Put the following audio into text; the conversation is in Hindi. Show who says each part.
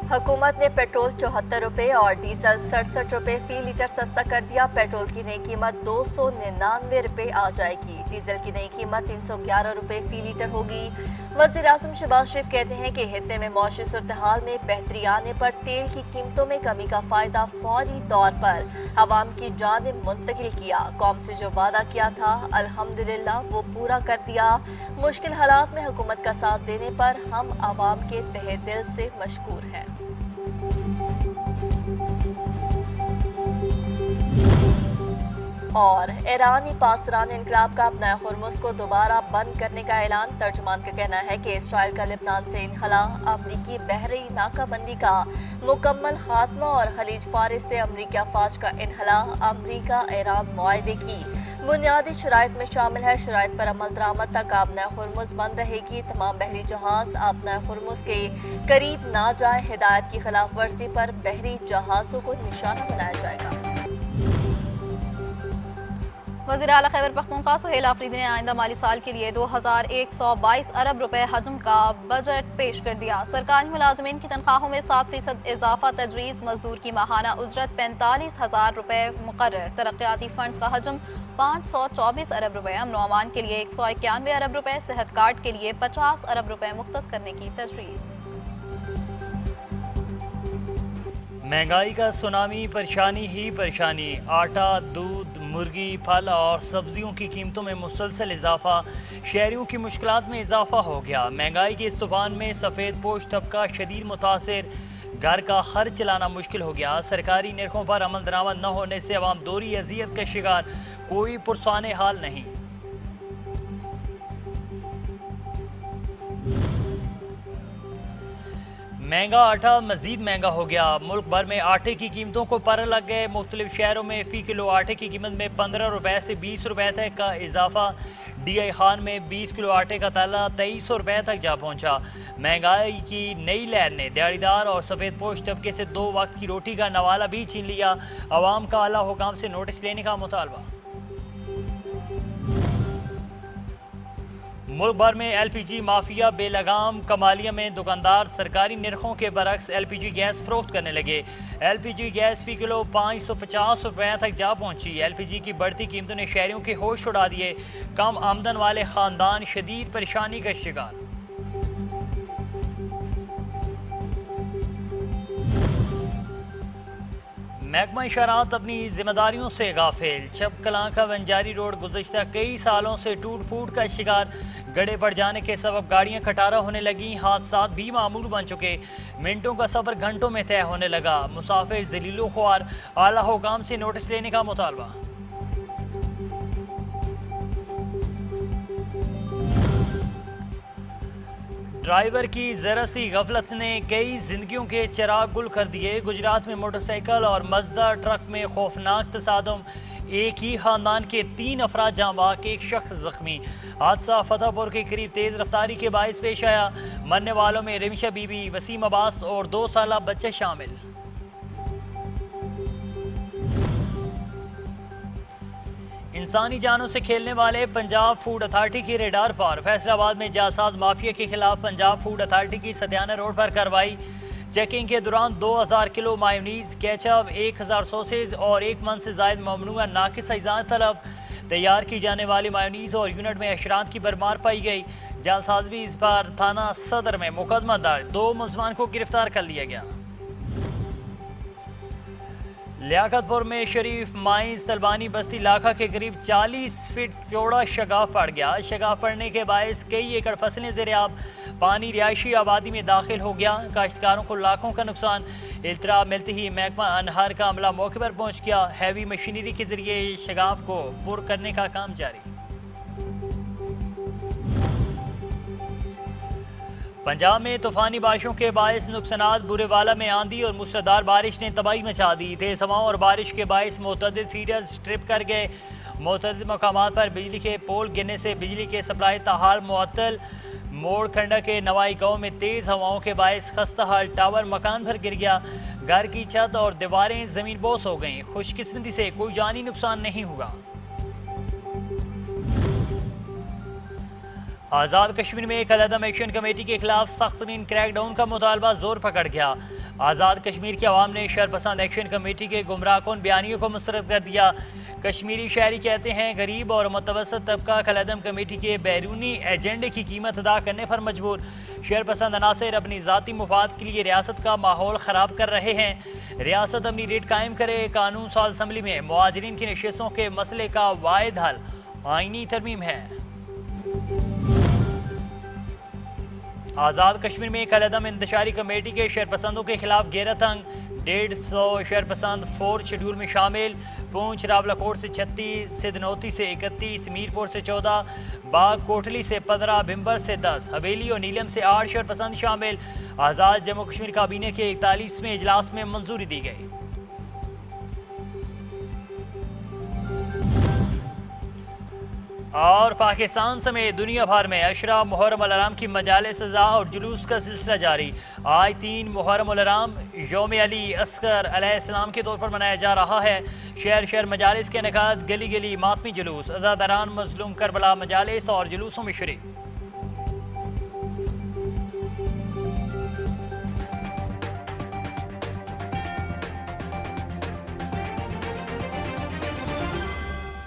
Speaker 1: हुकूमत ने पेट्रोल 74 रुपये और डीजल 67 रुपये फी लीटर सस्ता कर दिया। पेट्रोल की नई कीमत 299 रुपये आ जाएगी। डीजल की नई कीमत 311 रुपये फी लीटर होगी। वज़ीर आज़म शहबाज शरीफ कहते हैं कि हित्ते में मौसमी सूरत-ए-हाल में बेहतरी आने पर तेल की कीमतों में कमी का फायदा फौरी तौर पर अवाम की जानिब मुंतकिल किया। कौम से जो वादा किया था अल्हम्दुलिल्लाह वो पूरा कर दिया। मुश्किल हालात में हुकूमत का साथ देने पर हम अवाम के तहे दिल से मशकूर हैं। और ईरानी पासदान इनकलाब का अपना हुर्मुज़ को दोबारा बंद करने का ऐलान। तर्जुमान का कहना है कि इसराइल का लिबनान से इनखला, अमरीकी बहरी नाकाबंदी का मुकम्मल खात्मा और खलीज फारिस से अमरीकी अफवाज का इनखला अमरीका ईरान मुआहदे की बुनियादी शराइत में शामिल है। शराइत पर अमल दरामद तक आबना हुर्मुज़ बंद रहेगी। तमाम बहरी जहाज आबना हुर्मुज़ के करीब ना जाए। हिदायत की खिलाफ वर्जी पर बहरी जहाजों को निशाना बनाया जाएगा।
Speaker 2: वज़ीर आला खैबर पख्तूनख्वा सुहेल आफरीदी ने आइंदा माली साल के लिए 2122 अरब रुपए हजम का बजट पेश कर दिया। सरकारी मुलाजमीन की तनख्वाहों में 7% इजाफा, तजवीज़ मजदूर की माहाना उजरत 45,000 रुपए मुकर्रर। तरक्याती फंड्स का हजम 524 अरब रुपए, अमन व अमान के लिए 191 अरब रुपए, सेहत कार्ड के लिए 50 अरब रुपए मुख्तस करने की तजवीज़।
Speaker 3: महंगाई का सुनामी, परेशानी ही परेशानी। आटा, दूध, मुर्गी, फल और सब्जियों की कीमतों में मुसलसल इजाफा, शहरियों की मुश्किलात में इजाफा हो गया। महंगाई के इस तूफान में सफ़ेद पोश तबका शदीद मुतासिर, घर का खर्च चलाना मुश्किल हो गया। सरकारी निर्खों पर अमल दरामद न होने से अवाम दोहरी अजियत का शिकार, कोई पुरसाने हाल नहीं। महंगा आटा मजीद महंगा हो गया। मुल्क भर में आटे की कीमतों को पर लग गए। मुख्तलिफ शहरों में फ़ी किलो आटे की कीमत में 15 रुपए से 20 रुपए तक का इजाफा। DI खान में 20 किलो आटे का ताला 2300 रुपए तक जा पहुंचा। महंगाई की नई लहर ने दिहाड़ीदार और सफ़ेद पोश तबके से 2 वक्त की रोटी का नवाला भी छीन लिया। अवाम का आला हुकाम से नोटिस लेने का मुतालबा। मुल्क भर में LPG माफिया बेलगाम। कमालिया में दुकानदार सरकारी निर्खों के बरक्स LPG गैस फरोख्त करने लगे। LPG गैस फ़ी किलो 550 रुपए तक जा पहुंची। LPG की बढ़ती कीमतों ने शहरियों के होश उड़ा दिए। कम आमदन वाले ख़ानदान शदीद परेशानी का शिकार। महकमा इशारात अपनी जिम्मेदारियों से गाफिल। चपकलां का बंजारी रोड गुज़श्ता कई सालों से टूट फूट का शिकार। गड्ढे पड़ जाने के सबब गाड़ियां खटारा होने लगी। हादसात भी मामूल बन चुके। मिनटों का सफ़र घंटों में तय होने लगा। मुसाफिर जलीलो ख्वार, आला हुकाम से नोटिस लेने का मुतालबा। ड्राइवर की ज़रा सी गफलत ने कई जिंदगियों के चिराग गुल कर दिए। गुजरात में मोटरसाइकिल और मजदा ट्रक में खौफनाक तसादम। एक ही खानदान के 3 अफराद जाँ बाक, 1 शख्स जख्मी। हादसा फतेहपुर के करीब तेज़ रफ्तारी के बायस पेश आया। मरने वालों में रमीशा बीबी, वसीम अब्बास और 2 साला बच्चे शामिल। इंसानी जानों से खेलने वाले पंजाब फूड अथॉरिटी की रेडार पर। फैसलाबाद में जासाज माफिया के खिलाफ पंजाब फूड अथॉरिटी की सत्याना रोड पर कार्रवाई। चेकिंग के दौरान 2000 किलो मायोनीज, केचप, 1000 सॉसेज और 1 मन से जायद ममनुआ नाकिस अज़ा तलब। तैयार की जाने वाली मायोनीज और यूनिट में अशरात की भरमार पाई गई। जालसाजी इस पर थाना सदर में मुकदमा दर्ज। 2 मुलजमान को गिरफ्तार कर लिया गया। लियाकतपुर में शरीफ माइंस तलबानी बस्ती इलाका के करीब 40 फीट चौड़ा शगाफ पड़ गया। शगाफ पड़ने के बायस कई एकड़ फसलें ज़ेर-ए-आब। पानी रिहायशी आबादी में दाखिल हो गया। काश्तकारों को लाखों का नुकसान। इल्तरा मिलते ही महकमा अनहार का अमला मौके पर पहुंच गया। हैवी मशीनरी के जरिए शगाफ को पुर करने का काम जारी। पंजाब में तूफानी बारिशों के बायस नुकसानात। बुरेवाला में आंधी और मूसलाधार बारिश ने तबाही मचा दी। तेज हवाओं और बारिश के बायस मुतअद्दिद फीडर्स ट्रिप कर गए। मुतअद्दिद मकामात पर बिजली के पोल गिरने से बिजली के सप्लाई ताहाल मुअत्तल। मोड़ खंडा के नवाई गांव में तेज हवाओं के बायस खस्ता हाल टावर मकान पर गिर गया। घर की छत और दीवारें जमीन बोस हो गईं। खुशकिस्मती से कोई जानी नुकसान नहीं हुआ। आज़ाद कश्मीर में कलअदम एक्शन कमेटी के खिलाफ सख्त तरीन क्रैकडाउन का मुतालबा जोर पकड़ गया। आज़ाद कश्मीर के अवाम ने शरपसंद एक्शन कमेटी के गुमराहकुन बयानियों को मुस्तरद कर दिया। कश्मीरी शायरी कहते हैं गरीब और मुतवसत तबका कलअदम कमेटी के बैरूनी एजेंडे की कीमत अदा करने पर मजबूर। शरपसंद अनासर अपनी ज़ाती मुफाद के लिए रियासत का माहौल ख़राब कर रहे हैं। रियासत अपनी रेट कायम करे। कानून साल असम्बली में मुहाजिरीन की नशिस्तों के मसले का वाहिद हल आईनी तरमीम है। आज़ाद कश्मीर में कलअदम इंतशारी कमेटी के शरपसंदों के खिलाफ गैरतंग। 150 शरपसंद 4 शेड्यूल में शामिल। पूंछ रावलाकोट से 36, सिधनौती से 31, मीरपुर से 14, बाग कोटली से 15, भिम्बर से 10, हवेली और नीलम से 8 शरपसंद शामिल। आज़ाद जम्मू कश्मीर काबीने के 41वें इजलास में मंजूरी दी गई। और पाकिस्तान समेत दुनिया भर में अशरा मुहर्रम अल हराम की मजालिस सज़ा और जुलूस का सिलसिला जारी। आज 3 मुहर्रम अल हराम यौम अली अस्कर अलैहिस्सलाम के तौर पर मनाया जा रहा है। शहर शहर मजालिस के इनेकाद, गली गली मातमी जुलूस, अज़ादारान मजलूम करबला मजालिस और जुलूसों में शरीक।